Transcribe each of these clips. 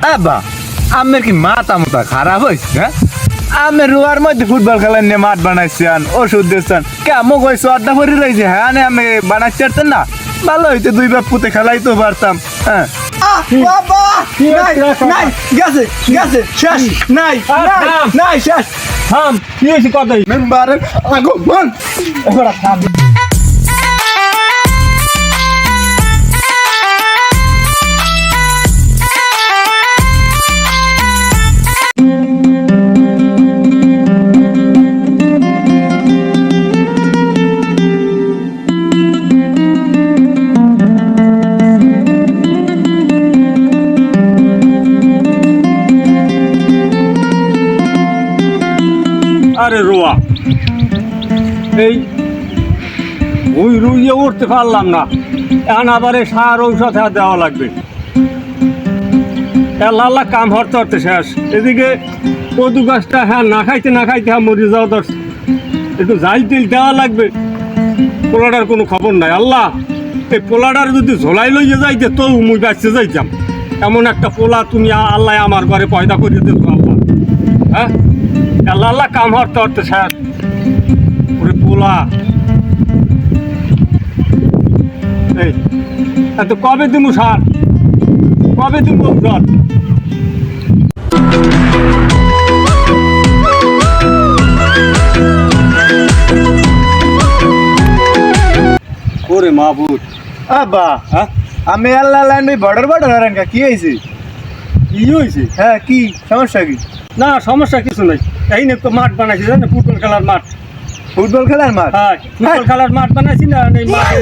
আব্বা আমের কি মাথা মোটা খারাপ হয়েছে হ্যাঁ? আমি রুয়ার মধ্যে ফুটবল খেলার নিয়ে মাঠ বানাইছেন ওষুধ দিচ্ছেন কেমন হয়েছে অর্ধা ভরি রয়েছে হ্যাঁ আমি বানাইতে পারতেন না ভালো হইতে দুই বাপ পুঁতে খেলাই তো পারতাম হ্যাঁ বাবা নাই নাই গেছে গেছে শেষ নাই নাই নাই শেষ থাম কি হয়েছে কথাই মেম্বারের আগমন এবার থাম আরে রোয়া এই ওই রুইয়ে উঠতে পারলাম না এখন আবার সার ঔষধ দেওয়া লাগবে আল্লাহ কাম হরতে হরতে শেষ এদিকে কদু গাছটা হ্যাঁ না খাইতে হ্যাঁ মরে যাওয়া দরকার একটু জাল তিল দেওয়া লাগবে পোলাটার কোনো খবর নাই আল্লাহ এই পোলাটার যদি ঝোলাই লইয়ে যাইতে তো মুই বাঁচতে যাইতাম এমন একটা পোলা তুমি আল্লাহ আমার ঘরে পয়দা করিয়ে দেবো আল্লাহ হ্যাঁ আল্লাহ কাম হরতে হরতে শেষ ওরে পোলা এই এত কবে দিমু সার কবে দিমু ঔষধ ওরে মাহবুব আব্বা হ্যাঁ আমি আল্লাহ লাইন বর্ডার বর্ডার হারেন কি হয়েছে কি হয়েছে হ্যাঁ কি সমস্যা কি না সমস্যা কিছু নাই এই নিয়ে তো মাঠ বানাইছি জানেন ফুটবল খেলার মাঠ ফুটবল খেলার মাঠ হ্যাঁ ফুটবল খেলার মাঠ বানাইছি না এই মাঠে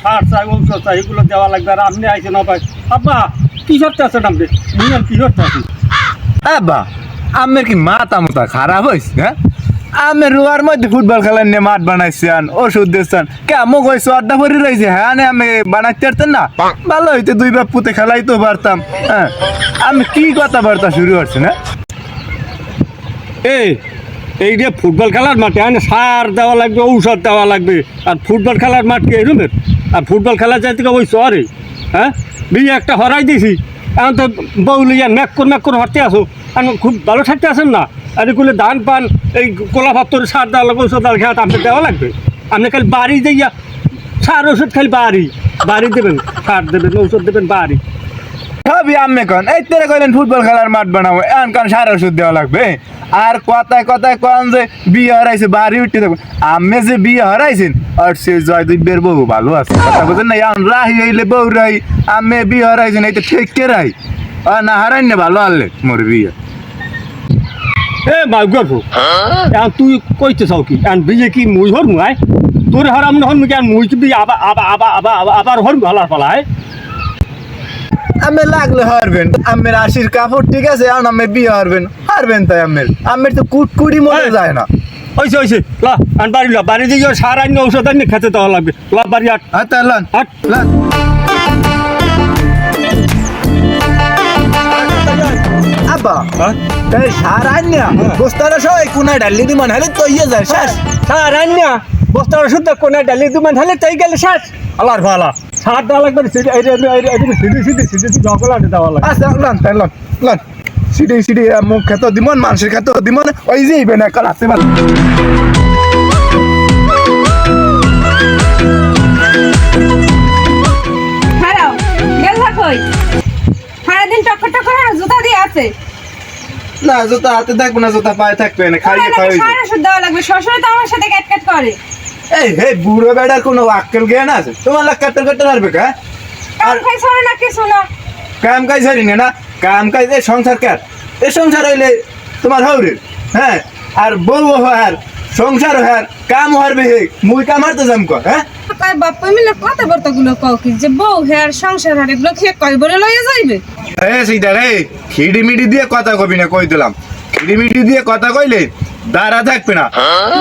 সার চাই ঔষধ চাই এগুলো দেওয়া লাগবে আর আপনি আইসেন অপাই আব্বা কি করতে আছেন আপনি নিয়ম কি করতে আছেন আব্বা আমের কি মাথা মোটা খারাপ হয়েছে হ্যাঁ আমি রুয়ার মধ্যে ফুটবল খেলার নিয়ে মাঠ বানাইছেন ওষুধ দিচ্ছেন কেমন হয়েছে অর্ধা ভরি রয়েছে হ্যাঁ আমি বানাইতে পারতেন না ভালো হইতে দুই বাপ পুঁতে খেলাই তো পারতাম হ্যাঁ আমি কি কথাবার্তা শুরু করছি না এই যে ফুটবল খেলার মাঠে এখানে সার দেওয়া লাগবে ঔষধ দেওয়া লাগবে আর ফুটবল খেলার মাঠ কি এরমের আর ফুটবল খেলা যাইতে ওই শহরে হ্যাঁ বিয়ে একটা হরাই দিয়েছি এখন তো বউ লিয়া ম্যাক করে হরতে আসো এখন খুব ভালো থাকতে আসেন না আর এগুলো ধান পান এই কোলা ভাত্তর সার দেওয়া লাগবে ঔষধ দেওয়া খেলা আপনি দেওয়া লাগবে আপনি খালি বাড়ি যাইয়া সার ওষুধ খালি বাড়ি দেবেন সার দেবেন ঔষধ দেবেন বাড়ি সবই আমি কন এই তেরে কইলেন ফুটবল খেলার মাঠ বানাবো এখন কারণ সার ওষুধ দেওয়া লাগবে আর কথায় কথায় কন যে বিয়ে হারাইছে বাড়ি উঠতে থাকবো আমি যে বিয়ে হারাইছেন আর সে জয়দীপের বউ ভালো আছে কথা বলছেন না এখন রাহি হইলে বউ রাহি আমি বিয়ে হারাইছেন এই তো ঠিক কে রাহি আর না হারাই না ভালো আনলে মোর বিয়ে মা গর্ব এখন তুই কইতে চাও কি এখন বিয়ে কি মুই হর মুই তোর হারাম নহন মুই কেন মুই কি আবার হর ভালার পালায় আমি লাগলে হারবেন আমের আশির কাপড় ঠিক আছে এখন আমি বিয়ে হারবেন তাই আমের তো কুটকুড়ি মরে যায় না হয়েছে লা আন বাড়ি লা বাড়ি দিয়ে সার আনি ঔষধ আনি খেতে দেওয়া লাগবে লা বাড়ি আট আচ্ছা লন আট লন আব্বা হ্যাঁ তাই সার আনিয়া বস্তাটা সবাই কোনায় ডালি দি মানে হলে তো ইয়ে যায় শেষ সার আনি বস্তার ওষুধ কোনে ডালি দুমান হলে তাই গেলে শেষ আলার ভালা সার দেওয়া লাগবে সিধি ঝকলা দেওয়া লাগবে আচ্ছা লন তাই লন সিডি মুখ খেতে দিমন মানুষের খেতে দিমন ওই যে ইবেন একাল আসতে পারে হারাও গেল কই সারাদিন টক্কর জুতা দিয়ে আছে না জুতা হাতে থাকবে না জুতা পায়ে থাকবে না খাইয়ে খাওয়াই সারা শুদ্ধ দেওয়া লাগবে শ্বশুর তো আমার সাথে ক্যাটক্যাট করে এই হে বুড়ো বেড়ার কোনো আক্কেল জ্ঞান আছে তোমার লাগ কাটতে পারবে কা কাম খাই সরে না কিছু না কাম কাজ হারি না কাম কাজ এই সংসার কার এই সংসার হইলে তোমার হৌরে হ্যাঁ আর বউ হার সংসার হার কাম হারবে হে মুই কাম হারতে যাম কর হ্যাঁ তাই বাপ্পা মিলে কথাবার্তা গুলো কও কি যে বউ হেয়ার সংসার হার এগুলো খেয়ে কয় বলে লইয়া যাইবে সেইটা রে খিড়িমিড়ি দিয়ে কথা কবি না কই দিলাম খিড়িমিড়ি দিয়ে কথা কইলে দাঁড়া থাকবে না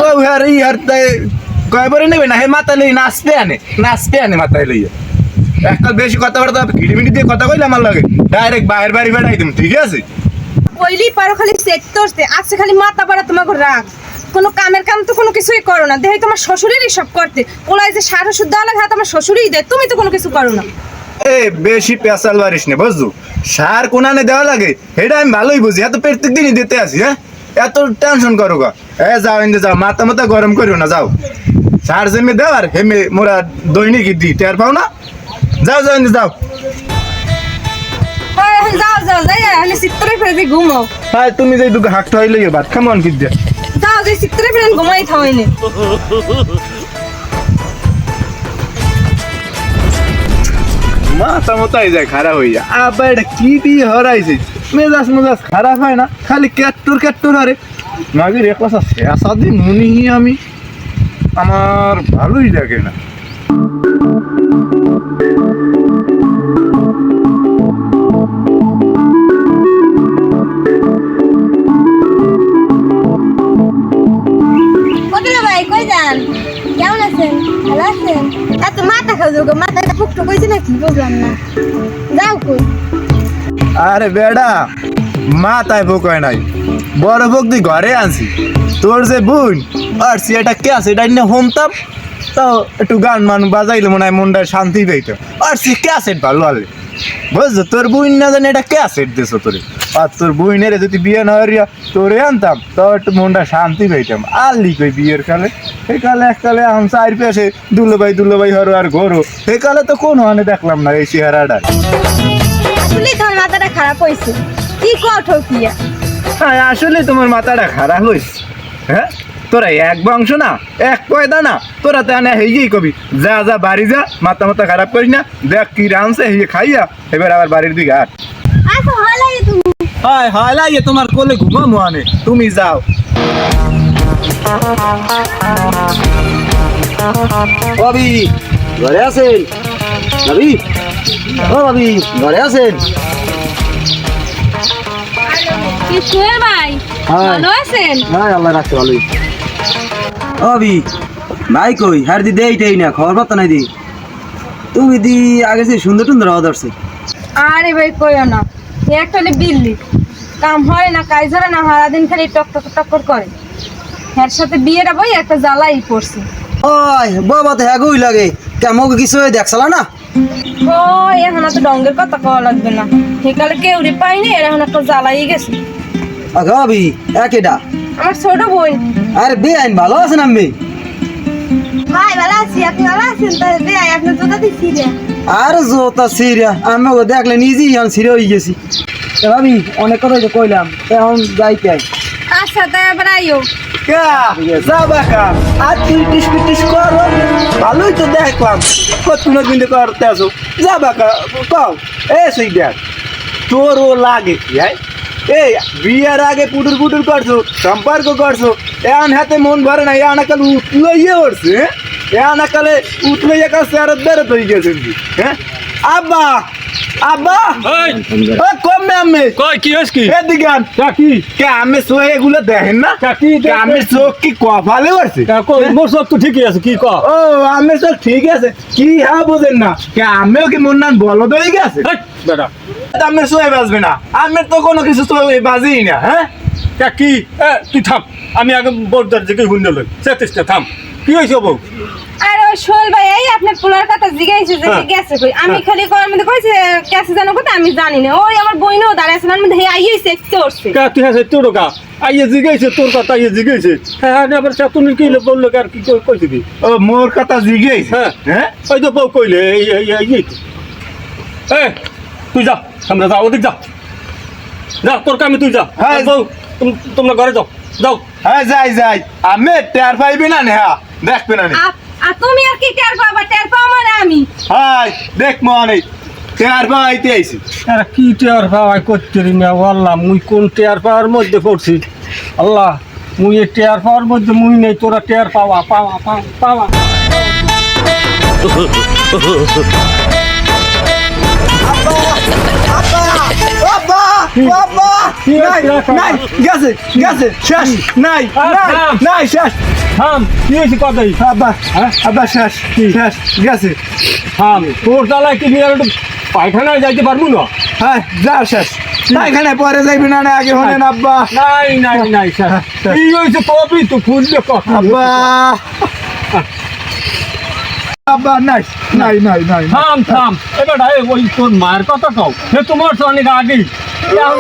বউ হার ই হার কয়বারে নেবে না হে মাথা লই নাচতে আনে মাথায় লইয়া একটা বেশি কথাবার্তা খিড়িমিড়ি দিয়ে কথা কইলে আমার লাগে ডাইরেক্ট বাইরের বাড়ি বেড়াই দিম ঠিক আছে কইলি পারো খালি সেট করতে আজকে খালি মাথা পাড়া তোমাকে রাগ কোনো কামের কাম তো কোনো কিছুই করো না দেখি তোমার শ্বশুরেরই সব করতে ওলাই যে সার ওষুধ দেওয়া লাগে তোমার শ্বশুরই দেয় তুমি তো কোনো কিছু করো না এ বেশি পেশাল বারিস নে বুঝছো সার কোনানে দেওয়া লাগে এটা আমি ভালোই বুঝি, এত প্রত্যেক দিনই দিতে আসি। হ্যাঁ, এত টেনশন করো গা। যাও এনে যাও, মাথা মাথা গরম করিও না, যাও। সার জেমে দেওয়ার হেমে মোরা দৈনিক দি টের পাও না। যাও যাও এনে যাও। যাও যাও যাই আমি চিত্রে ফেলে দিয়ে ঘুমো। হ্যাঁ, তুমি যে দুটো হাঁকতে হইলে ভাত খামন কি দিয়ে। যাও যে চিত্রে ফেলে ঘুমাই থামাইনি। মাথা মতাই যায় খারাপ হয়ে যায়। আবার এটা কি দিয়ে হরাইছে, মেজাজ মেজাজ খারাপ হয় না, খালি ক্যাট্টুর আরে নাগের এক কথা শেষাদিন মুনি আমি আমার ভালোই লাগে না। ভাই কই যান, কেমন আছেন? ভালো আছেন? এত মাথা খাও যোগ, মাথাটা ফুকটু কইছে নাকি বুঝলাম না। যাও কই? আরে বেডা, মাথায় ভোক হয় নাই, বড় ভোক দি ঘরে আনছি। তোর যে বোন আর এটা কে আছে, এটা নিয়ে হোমতাম তাও একটু গান মান বাজাইলে মনে হয় মনটা শান্তি পেইতো। আর কে আছে ভালো আলে বুঝছো, তোর বোন না জানি এটা কে আছে দিছো তোরে। আর তোর বোনের যদি বিয়ে না হইয়া তোরে আনতাম তাও একটু মনটা শান্তি পেইতাম। আনলি কই বিয়ের কালে, সেই কালে এককালে আম চার পেশে দুলোবাই হরো আর ঘোরো, সেই কালে তো কোনো আনে দেখলাম না এই চেহারাটা। আসলে তোমার মাথাটা খারাপ হয়েছে, কি কঠো কিয়া। হ্যাঁ, আসলে তোমার মাথাটা খারাপ হয়েছে। হ্যাঁ, তোরা এক বংশ না, এক পয়দা না, তোরা তো আনে হেই কবি যা যা বাড়ি যা, মাথা খারাপ করিস না, দেখ কি রানছে হেয়ে খাইয়া এবার আবার বাড়ির দিকে আট। আচ্ছা ভালো লাগে তুমি। হয় লাগে তোমার কোলে ঘুমামো আনে, তুমি যাও। ভাবি ঘরে আছেন? ভাবি, ও ভাবি ঘরে আছেন? কি সোহেল ভাই, ভালো আছেন? হ্যাঁ, আল্লাহ রাখছে ভালোই। ও ভাবি, ভাই কই হার দি দেই না, খবর পাতা নাই দি। তুমি দি আগে যে সুন্দর হওয়া ধরছে। আরে ভাই কইও না, একটা হলে বিল্লি কাম হয় না, কাজ হয় না, সারাদিন খালি টক্কর করে। এর সাথে বিয়েটা বই একটা জ্বালাই পড়ছে। ওই বাবা তো হ্যাঁ লাগে, কেমন কিছু দেখছলা না? ও এখন তো ডঙ্গের কথা কওয়া লাগবে না, সেকালে কেউ রে পাইনি, এর এখন একটা জ্বালাই গেছে। আগে ভাবি একেটা আমার ছোট বোন। আরে বে আইন ভালো আছেন আমি? ভাই ভালো আছি, আপনি ভালো আছেন? তাহলে বে আপনি জোতা দিচ্ছি রে। আর জোতা সিরিয়া আমি ওকে দেখলে নিজেই এখন সিরিয়া হয়ে গেছি। ভাবি অনেক কথাই তো কইলাম, এখন যাই চাই। আচ্ছা তাই আবার আইও। করো, ভালোই তো দেখলাম কতগুলো দিন করতে আসো। যাবা কও সেই দেখ তোর ও লাগে কি? এই বিয়ের আগে পুটুর করছো, সম্পর্ক করছো, এখন হাতে মন ভরে না, এখন কাল উঠলো ইয়ে করছে। এখন কালে উঠলো ইয়ে কাছে আর বেরোত হয়ে গেছে। হ্যাঁ আব্বা, এই, ও কমে আমি কই কি হইছে কি? এদিকে আন। কি কে আমি চোখ এগুলো দেখেন না? কি আমি চোখ কি কপালে করছে? কই মোর সব তো ঠিকই আছে, কি ক? ও আমি চোখ ঠিক আছে, কি হ্যাঁ বোঝেন না? কে আমিও কি মন নান বলদ হয়ে গেছে? হেই, বেটা আমি চোখে বাজবে না, আমি তো কোনো কিছু চোখে বাজি না। হ্যাঁ কি তুই থাম, আমি আগে বোর্ডার দিকে হুন্ডে লই সেতিসটা থাম। কি হইছে বউ? আর ওই সোহেল ভাই এই আপনার পোলার কথা জিজ্ঞাসা যে হ্যাঁ। গেছে কই, আমি খালি করার মধ্যে কইছে গেছে জানো কথা আমি জানি না। ওই আমার বইনও দাঁড়ায় আছে, আমার মধ্যে আইয়েছে করছে। তুই আছে তোর কা আইয়ে জিগাইছে, তোর কথা আইয়ে জিগাইছে। হ্যাঁ আবার তুমি কি বললো আর কি কইছে কি? ও মোর কথা জিজ্ঞেস। হ্যাঁ হ্যাঁ ওই তো বউ কইলে তুই যা, আমরা যা, ওদিক যা, তোর কামে তুই যা। হ্যাঁ। বউ তোমরা ঘরে যাও। হ্যাঁ যাই আমি টের পাইবি না নেহা, দেখবে না। আর তুমি আর কি টের পাবা? টের পাও মানে আমি। হাই দেখ মনে টের পাইতে আইছি। আরে কি টেয়ার পাওয়াই করতে রি না, আল্লাহ মুই কোন টেয়ার পাওয়ার মধ্যে পড়ছি। আল্লাহ মুই এই টেয়ার পাওয়ার মধ্যে মুই নেই, তোরা টেয়ার পাওয়া। গেছে শেষ নাই শেষ। থাম, কি হয়েছে কথাই? আব্বা শেষ গেছে। থাম, তোর জ্বালায় কি নিয়ে একটু পায়খানায় যাইতে পারবো না? হ্যাঁ যা শেষ, এখানে পরে যাইবি না, আগে হলেন আব্বা। নাই শেষ। কি হয়েছে কবি তো খুললে কথা। আব্বা আব্বা নাই নাই নাই নাই থাম থাম এবার ওই তোর মায়ের কথা কও সে তোমার তো অনেক আগেই এখন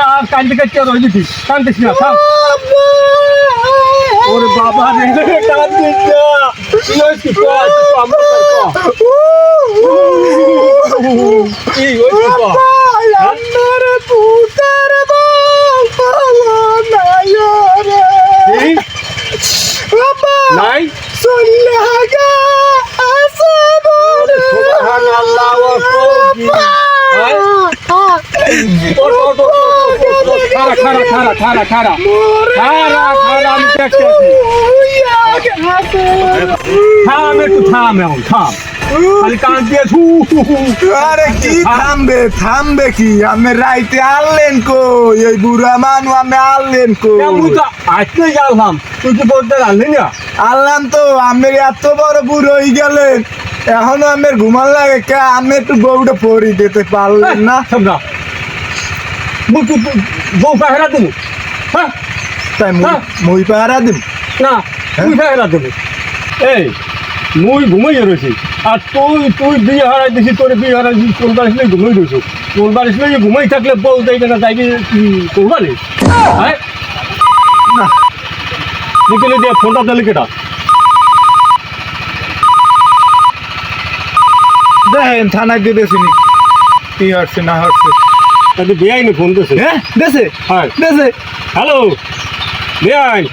আর কান্দি কাটতে রয়ে দিতি কান্দিস না থাম ওরে বাবা রে কান্দিস না কি হয়েছে কো আমরা কি হয়েছে কো আমার পুতার বাবা নাই রে এই আব্বা নাই চলে গেছে বলে সুবহানাল্লাহ ওয়া খারা আমি দেখছি থাম একটু থাম এখন থাম খালি কান দিয়ে আরে কি থামবে থামবে কি আমি রাইতে আনলেন কই এই বুড়া মানু আমি আনলেন কই আজকে গেলাম তুই কি বলতে জানলি না আনলাম তো আমি এত বড় বুড়ো হয়ে গেলেন এখনো আমার ঘুমান লাগে কে আমি একটু বউটা পরি দিতে পারলেন না না বউ পাহারা দেবো হ্যাঁ তাই মই পাহারা দিম না তুই পাহারা দেবো এই মুই ঘুমাইয়ে রয়েছি আর তুই বিয়ে হারাই দিছি তোর বিয়ে হারাই দিছি তোর বাড়ি শুনে ঘুমাই রয়েছো তোর বাড়ি শুনে ঘুমাই থাকলে বউ যাইবে না যাইবি তোর বাড়ি হ্যাঁ না বিকেলে দিয়ে ফোনটা দিলে কেটা দেখেন থানায় দিয়ে দেছিনি কি হচ্ছে না হচ্ছে তাহলে বেআইনি ফোন দিয়েছে হ্যাঁ দেছে হ্যাঁ দেছে হ্যালো বেআইন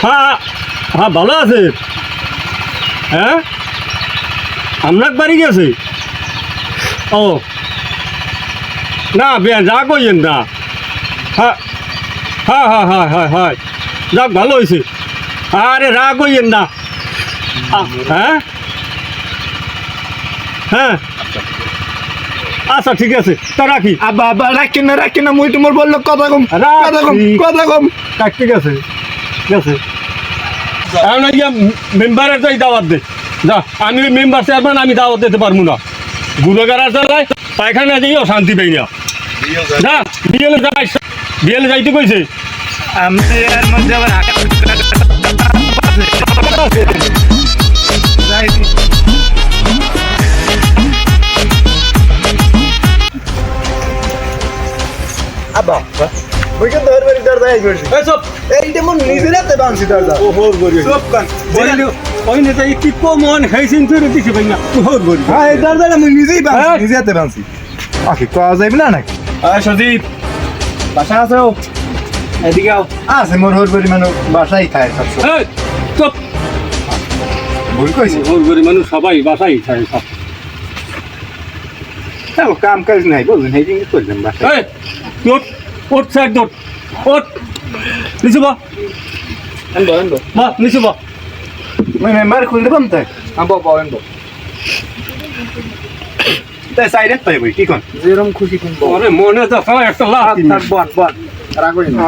হ্যাঁ হ্যাঁ ভালো আছে হ্যাঁ আপনার বাড়ি গেছে ও না বেআইন যা কইেন না হ্যাঁ হ্যাঁ হ্যাঁ হ্যাঁ হ্যাঁ হ্যাঁ যাক ভালো হয়েছে আরে রাগ হইয়েন না হ্যাঁ হ্যাঁ আচ্ছা ঠিক আছে তা রাখি আব্বা আব্বা রাখি না মুই তোমার বললো কথা কম কথা কম ঠিক আছে ঠিক আছে এখন মেম্বারের যাই দাওয়াত দে যা আমি মেম্বার চেয়ারম্যান আমি দাওয়াত দিতে পারবো না গুড়াগাড়া চালায় পায়খানা যাইও শান্তি পাই না যা বিয়েলে যাইতে কইছে আমি এর মধ্যে আবার আব্বা ওই যে দরবারি দরজা এই করছি সব এইটা মন নিজের হাতে বানছি দরজা ও হোর গরি সব কান ওই নেতা কি কমন খাইছেন তুই দিছি ভাই না হোর গরি হ্যাঁ এই দরজাটা মুই নিজেই বানছি নিজে হাতে বানছি ওকে কওয়া যাবে না নাকি সজীব বাসা আছো এদিকে আছে মোর হোর গরি মানুষ বাসাই খায় সব এই সব ভুল কইছি হোর গরি মানুষ সবাই বাসাই খায় সব তাও কাম কাজ নাই বলুন এই জিনিস করলাম বাসায় এই তোর ওট স্যার তোর ওট নিচু বা আনবো বা নিচু বা মই মেম্বার খুলতে পাম তাই আনবো তাই সাইডে পাই বই কি কোন যেরকম খুশি কিনবো আরে মনে তো একটা লাভ বল রাগই না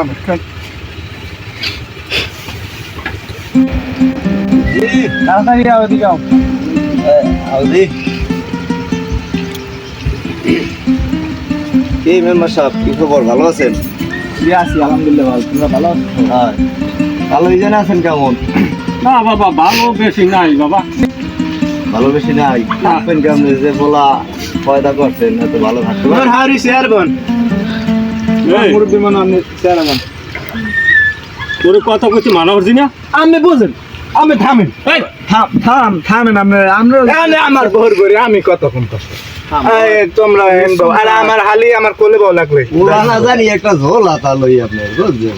তাড়াতাড়ি আও এদিকে আও আউদি কি মেম্বার সাহেব কি খবর ভালো আছেন আছি আলহামদুলিল্লাহ ভালো তোমরা ভালো আছো হ্যাঁ ভালো ইজেন আছেন কেমন না বাবা ভালো বেশি নাই বাবা ভালো বেশি নাই থাকবেন কেমন যে বলা পয়দা করছেন এত ভালো থাকতে তোমার পারেন হারি শেয়ার বন এই, মুরব্বী মানে আপনি শেয়ার বন তোর কথা কইছি মানা করছি না আপনি বুঝেন আমি থামেন এই থামেন আমরা আমার ঘর ঘরে আমি কতক্ষণ কষ্ট তোমরা আর আমার হালি আমার কোলে বউ লাগবে ওরা না জানি একটা ঝোল আতা লই আপনি বুঝছেন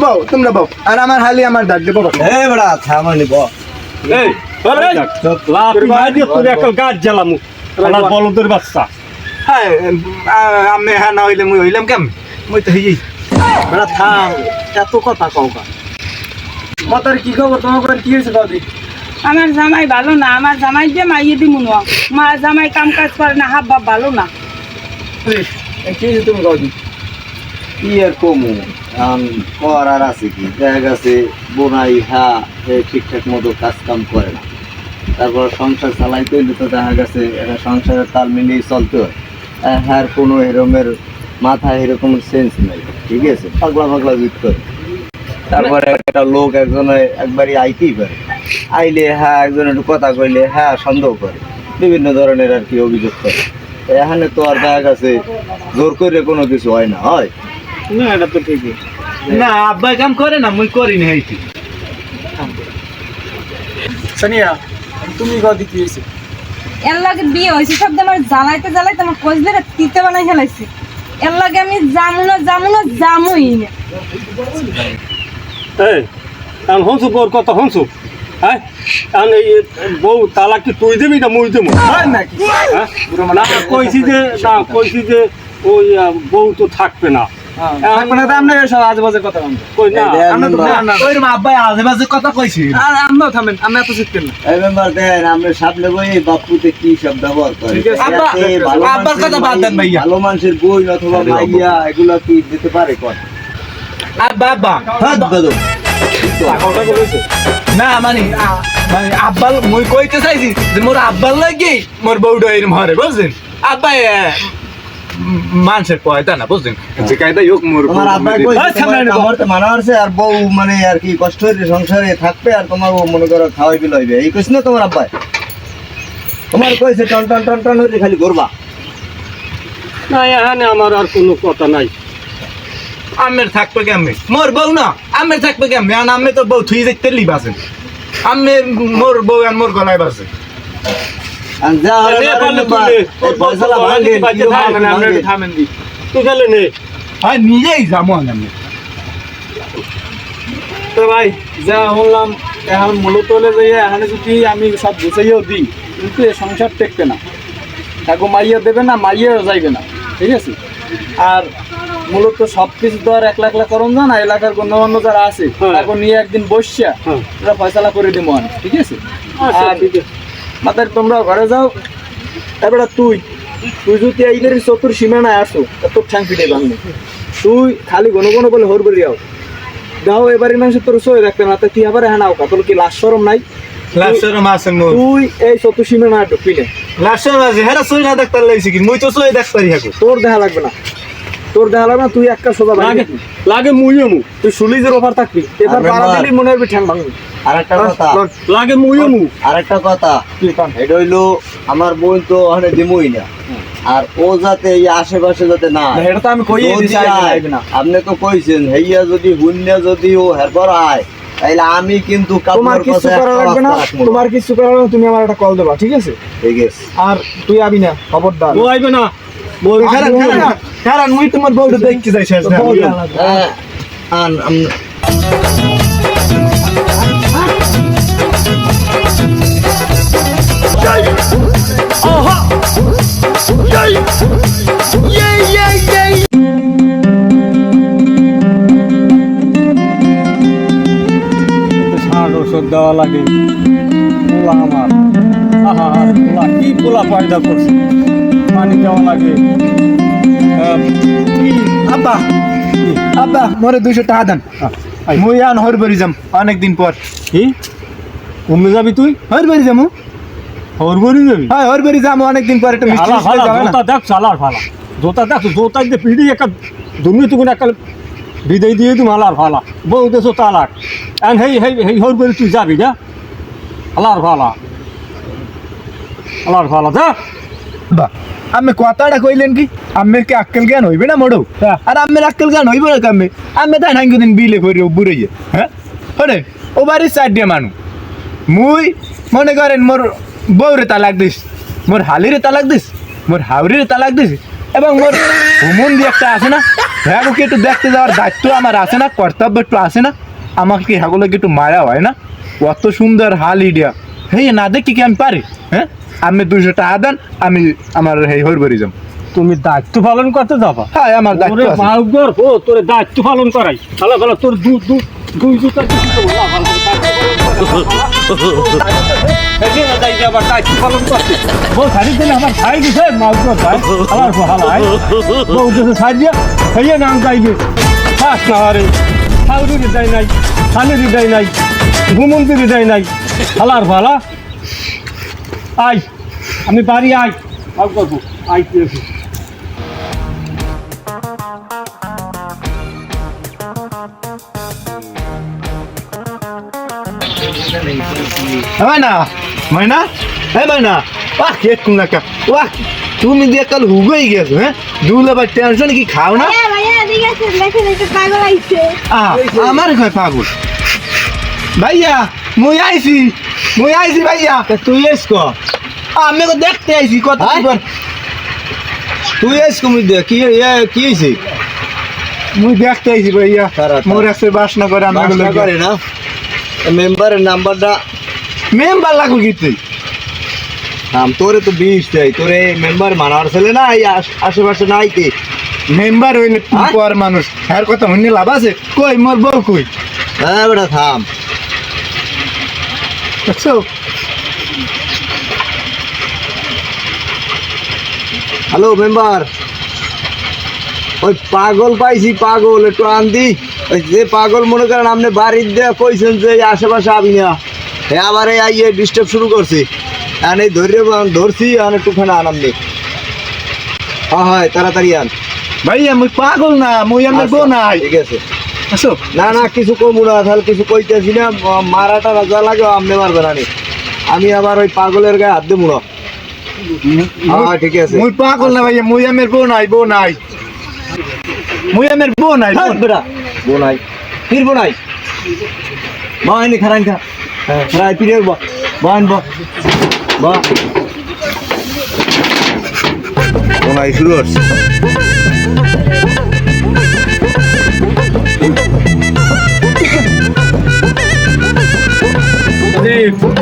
বউ তোমরা বউ আর আমার হালি আমার ডাক দেবো এই বড়া থামানি ব এই আরে লাভ মাই দিয়ে তোর একটা গাছ জ্বালামু আমার বলদের বাচ্চা হ্যাঁ আমি হ্যাঁ না হইলে মুই হইলাম কেমন মুই তো হইই বড়া থাম এত কথা কওকা মাতার কি খবর তোমার কি হয়েছে দাদি আমার জামাই ভালো না আমার জামাই যে মাইয়ে দিব না মা জামাই কাম কাজ করে না হাব বাপ ভালো না কি হয়েছে তুমি দাদি কি আর কমু কর আর আছে কি দেখা গেছে বোনাই হ্যাঁ ঠিকঠাক মতো কাজ কাম করে না তারপর সংসার চালাইতে হইলে তো দেখা গেছে একটা সংসারের তাল মিলিয়ে চলতে হয় হ্যাঁ কোনো এরকমের মাথায় এরকম সেন্স নেই ঠিক আছে পাগলা পাগলা জিত করে তারপরে একটা লোক একবারই আইতেই পারে, আইলে হ্যাঁ একজন একটু কথা কইলে হ্যাঁ সন্দেহ করে, বিভিন্ন ধরনের আর কি অভিযোগ করে। এখানে তো আর দেখা গেছে জোর করে কোনো কিছু হয় না, হয় না এটা তো ঠিকই। না আব্বা কাম করে না, মুই করি না এইটি। সানিয়া তুমি গদি কি হয়েছে? এর লাগে বিয়ে হয়েছে সব আমার জ্বালাইতে জ্বালাইতে আমার কচলে তিতে বানাই ফেলাইছে। এর লাগে আমি জামুই না। এই এখন হনসু বউর কথা হনসু, হ্যাঁ এখন এই বউ তালাক কি তুই দিবি না মুই দেবো? নাকি হ্যাঁ না কইছি যে ওই বউ তো থাকবে না। আপনার আপনি সব আজেবাজে কথা বলছেন। কই না ওইরকম আব্বাই আজেবাজে কথা কইছি। আর আমরাও থামেন, আমরা এত জিততেন না। এই মেম্বার দেন আমরা সামনে বই বাপুতে কি সব ব্যবহার করে, ঠিক আছে। আব্বা, যাতে ভালো আব্বার কথা বাদ দেন ভাইয়া। ভালো মানুষের বই অথবা মাইয়া এগুলা কি দিতে পারে কোন? আব্বা আব্বা হাত বাদো কথা বলেছে না মানে আব্বাল মুই কইতে চাইছি যে মোর আব্বাল লাগি মোর বউটা এরম হরে বুঝছেন। আব্বাই মানুষের পয়তা না বুঝছেন, যে কায়দা হোক মোর তোমার আব্বাই কই আচ্ছা, না, না, তোমার তো মানা আছে আর বউ মানে আর কি কষ্ট হইলে সংসারে থাকবে আর তোমার বউ মনে করো খাওয়াই বিলাইবে, এই কইছ না তোমার আব্বাই? তোমার কইছে টন টন টন টন হইলে খালি করবা। না এখানে আমার আর কোনো কথা নাই। আমের থাকবে কেমনে মোর বউ না, আমের থাকবে কেমনে? আর আমি তো বউ থুই যাইতে লি বাসেন, আমি মোর বউ আর মোর গলায় বাসে। আর যা হয় নে, না, পারলে বা, তুই নে। এই পয়সালা তোর ভাঙেন, বাড়িতে কি থাক, ভাঙেন, আমরা ভাঙেন। একটু থামেন দি। তুই গেলে নে। হয় নিজেই যাবো আমি। তো ভাই যা বললাম, এখন মূলত হলে যাইয়া এখানে যদি আমি সব গুছাইও দিই কিন্তু এ সংসার টেকবে না, তাকে মাইয়া দেবে না, মাইয়াও যাইবে না, ঠিক আছে? আর মূলত সব কিছু তো আর একলা একলা করন না, এলাকার গণ্যমান্য যারা আছে হ্যাঁ। তাকে নিয়ে একদিন বসিয়া হ্যাঁ। ওরা ফয়সালা করে দিব, ঠিক আছে? আচ্ছা আর ঠিক আছে। মাতার তোমরা ঘরে যাও। এবার তুই যদি এইবারে চতুর সীমানায় আসো তোর ঠ্যাং পিটে ভাঙবে। তুই খালি ঘন ঘন বলে হর বেরিয়াও দাও, এবারে মানুষ তোর সই রাখতে না, তুই আবার হ্যাঁ নাও তোর কি লাশ সরম নাই? লাশের মাসে মোর তুই এই চতুর সীমানা ঢুকবি না, লাশের মাসে হেরা সই না দেখতে লাইছি কি মুই তো সই দেখতে পারি হাকু। তোর দেখা লাগবে না, তোর দেখা লাগবে না। তুই একটা সোজা লাগে ভাঙবি, লাগে মুইও মু, তুই সুলিজের অফার থাকবি, এবার আর পাড়া মেম্বার। দিলি মনে হবে ঠ্যাং ভাঙবি। আরেকটা কথা, লাগে মুইও মু। আরেকটা কথা, কি কান? এটা হইলো আমার বোন তো ওখানে দিমই না, আর ও যাতে এই আশেপাশে যাতে না আয়। এটা তো আমি কইয়ে যদি দিছি আয়, আইবে না। আপনি তো কইছেন হেইয়া যদি হুন্যা যদি ও হেরপর আয় তাইলে আমি কিন্তু তোমার কাপড় কিছু কথা করা একটা লাগবে না, রাস্তা রাখবো। তোমার কিছু করা লাগবে না, তুমি আমার একটা কল দেবা, ঠিক আছে? ঠিক আছে। আর তুই আবি না, খবরদার। ও আইবে না। বল কারণ কারণ মুই তোমার বউটা দেখতে যাই শেষ না। বল দেয়া লাগবে। হ্যাঁ, সার ওষুধ দেওয়া লাগে। পোলা আমার আহা পোলা কি পোলা পয়দা করছে, পানি দেওয়া লাগে। আব্বা আব্বা মোরে 200 টাকা দেন, মুই আন হরবরি যাম অনেকদিন পর। কি কমে যাবি তুই? হরবরি যামু, হরবরি যাবি? হ্যাঁ হরবরি যামু অনেকদিন পর, একটা মিষ্টি হালা মিষ্টি ফালা যাবে না? জোতা দেখ, চালার ফালা জোতা দেখ, জোতা দিয়ে পিড়ি একটা দুর্নীতি করে একটা বিদায় দিয়ে তুমি হালার ফালা বউ দেছো তালাক। এখন হেই হরবরি তুই যাবি না? হালার ফালা হালার ফালা যা। বা আমি কথাটা কইলেন কি আমের কি আক্কেল জ্ঞান হইবে না মোড়ো? হ্যাঁ। আর আমের আক্কেল জ্ঞান হইবে না কামে? আমি তাই হাঙ্গি দিন বিলে করি বুড়ে হ্যাঁ হরে ও বাড়ি চার দিয়ে মানু মুই মনে করেন মোর বউরে তালাক দিস, মোর হালিরে তালাক দিস, মোর হাওরিরে তালাক দিস, এবং মোর ভ্রমণ দিয়ে একটা আছে না, হ্যাঁকে একটু দেখতে যাওয়ার দায়িত্ব আমার আছে না, কর্তব্য একটু আছে না, আমাকে কি হ্যাগুলোকে একটু মায়া হয় না? কত সুন্দর হাল ইডিয়া, হেই না দেখি কি আমি পারি? হ্যাঁ আমি 200 টাকা দেন, আমি আমার এই হরবরি যাম। তুমি দায়িত্ব পালন করতে যাবা? হ্যাঁ আমার দায়িত্ব ওরে আছে। মাউগর ও তোর দায়িত্ব পালন করাই ভালো ভালো, তোর দুই জুতা আবার দায়িত্ব পালন করতে বউ ছাড়ি দিলে আমার ছাই দিছে মাউগর ভাই আমার হালাই বউ দিছে ছাই দিয়া হেয়ে নাম যাইবে ফাঁস না হরে সাউরির দেয় নাই, শালির দেয় নাই, ঘুমন্তির দেয় নাই, হালার ভালা আই আমি বাড়ি আই মাউগর আই পেয়েছি। মাইনা মাইনা এই মাইনা বাহ কেক কোন একটা বাহ তুমি দিয়ে কাল হুগই গেছো হ্যাঁ দুলে বা টেনশন কি খাও না আমার কয় পাগল ভাইয়া মুই আইছি ভাইয়া তুই এসকো আমি তো দেখতে আইছি কত তুই এসকো মুই দেখ কি কি হইছে মুই দেখতে আইছি ভাইয়া তাড়াতাড়ি। মোর আছে বাসনা করে আমি বাসনা করে না মেম্বারের নাম্বারটা মেম্বার লাগু কি তুই তোরে তো 20 দেয় তোরে মেম্বার মানার ছেলে না এই আশেপাশে নাই কে মেম্বার হইলে হ্যাঁ? পর মানুষ আর কথা হইনি লাভ আছে কই মোর বউ কই হ্যাঁ বেটা থাম বুঝছো হ্যালো মেম্বার ওই পাগল পাইছি পাগল একটু আনদি ওই যে পাগল মনে করেন আপনি বাড়ির দেয়া কইছেন যে এই আশেপাশে আবি না হে আবার এই আইয়ে ডিস্টার্ব শুরু করছি আর এই ধরছি আর একটুখানে আনাম নি হয় তাড়াতাড়ি আন ভাইয়া মুই পাগল না মুই আমার বউ নাই ঠিক আছে আসো না না কিছু কমু না তাহলে কিছু কইতেছি না মারাটা রাজা লাগে আপনি মারবেন না আমি আবার ওই পাগলের গায়ে হাত দেবো না হ্যাঁ ঠিক আছে মুই পাগল না ভাইয়া মুই আমার বউ নাই মুই আমার বউ নাই হাত বেটা বোনাই ফির বোনাই বাহানি খারান খা খারাই ফিরে বাহান বোনাই শুরু করছে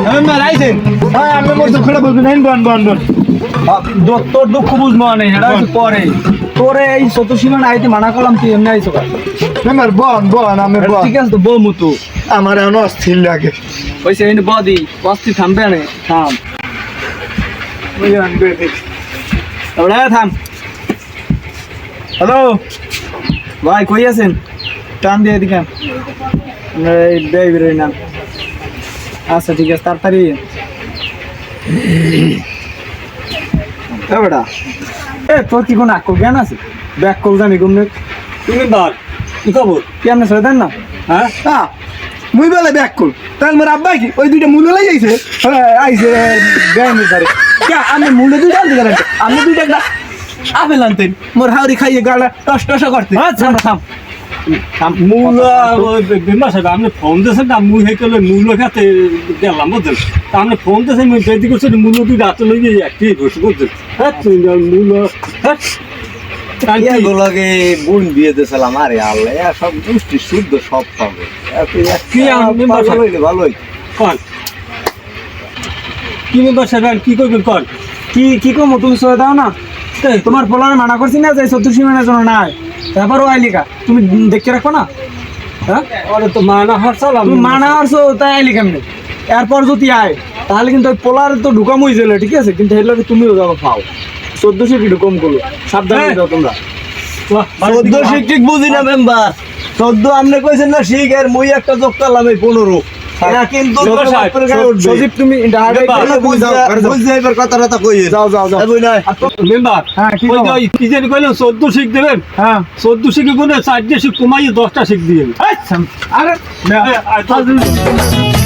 মেম্বার আইছেন হ্যাঁ আমি মোর দুঃখটা বলবেন বন তোর দুঃখ বুঝবো না এটা হচ্ছে পরে তোরে এই চতুর্সীমা আইতে মানা করলাম তুই এমনি আইসো মেম্বার বন আমি বন ঠিক আছে তো বউ মুতু আমার এখন অস্থির লাগে ওইসে এনে বদি বস্তি থামবে না থাম তারপরে থাম হ্যালো ভাই কই আছেন টান দিয়ে এদিকে আন। আমরা এই বেই বেরোই না আচ্ছা ঠিক আছে তাড়াতাড়ি বেটা এ তোর কি কোনো আকল জ্ঞান আছে ব্যাক কল জানি ঘুমনে তুমি বার কি খবর কি আপনি ছেড়ে দেন না হ্যাঁ হ্যাঁ মুই বলে ব্যাক কর তাহলে মোর আব্বা কি ওই দুইটা মূল্য লাই যাইছে আইছে গায়ে ধরে কে আমি মূল্য দুইটা আনতে গেলেন আমি দুইটা একটা আপেল আনতেন মোর হাওড়ি খাইয়ে গালা টস টসা করতে আচ্ছা থাম মূল্য বিমা সাহেব আপনি ফোন দিয়েছেন না মুই হে করলে মূল্য খাতে গেলাম বুঝলেন তা আপনি ফোন দিয়েছেন মুই বেদি করছেন মূল্য তুই রাতে লই গিয়ে একটি বসে বুঝলেন হ্যাঁ তুই মূল্য হ্যাঁ গুলোকে বোন বিয়ে দিয়েছিলাম আরে আল্লাহ সব দুষ্টি শুদ্ধ সব পাবে কি আমি ভালোই কন কি মেম্বার সাহেব কি করবেন কন কি কমো তুমি সরে দাও না তোমার পোলারে মানা করছি না যে চতুর্থ সীমানের জন্য নাই তারপরও আইলিকা তুমি দেখতে রাখো না হ্যাঁ ওরে তো মানা হরছালাম তুমি মানা আসছো তাই আইলি কেমনি এরপর যদি আয় তাহলে কিন্তু ওই পোলার তো ঢুকাম হয়েছিল ঠিক আছে কিন্তু এর লগে তুমিও যাবো পাও 1400 কি ঢুকম করলো সাবধানে যাও তোমরা 14 শিখ ঠিক বুঝি না মেম্বার 14 আপনি কইছেন না শিখ আর মই একটা যোগ করলাম এই 15 এটা কিন্তু সজীব তুমি বুঝে এবার কথাটা কই যাও বুঝ না মেম্বার হ্যাঁ, কি ওই যে খবর? ওই কি জানি কইলেন 14 শিখ দেবেন হ্যাঁ 14 শিখে কোনে 4 শিখ কমাইয়ে 10টা শিখ দিয়ে আচ্ছা আরে আরে